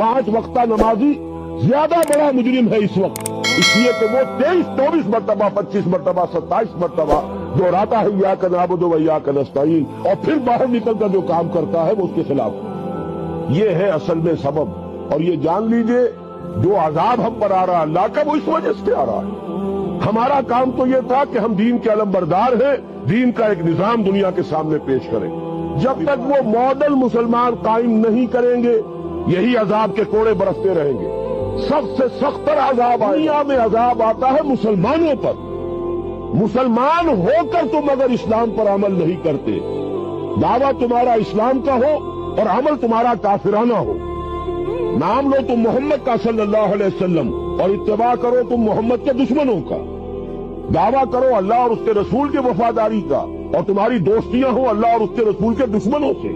5 वक्ता नमाजी ज्यादा बड़ा मुजरिम है इस वक्त, इसलिए कि वो 23-24 मरतबा 25 मरतबा 27 मरतबा दोहराता है या का नाबुदु व या का नस्तईन, और फिर बाहर निकलकर जो काम करता है वो उसके खिलाफ। ये है असल में सबब। और ये जान लीजिए जो अजाब हम पर आ रहा है अल्लाह का, वो इस वजह से आ रहा है। हमारा काम तो ये था कि हम दीन के अलमबरदार हैं, दीन का एक निजाम दुनिया के सामने पेश करें। जब तक वो मॉडल मुसलमान कायम नहीं करेंगे, यही अजाब के कोड़े बरसते रहेंगे। सबसे सख्तर अजाब दुनिया में अजाब आता है मुसलमानों पर। मुसलमान होकर तुम अगर इस्लाम पर अमल नहीं करते, दावा तुम्हारा इस्लाम का हो और अमल तुम्हारा काफिराना हो, नाम लो तुम मोहम्मद का सल्लल्लाहु अलैहि वसल्लम और इत्तिबा करो तुम मोहम्मद के दुश्मनों का, दावा करो अल्लाह और उसके रसूल की वफादारी का और तुम्हारी दोस्तियां हो अल्लाह और उसके रसूल के दुश्मनों से,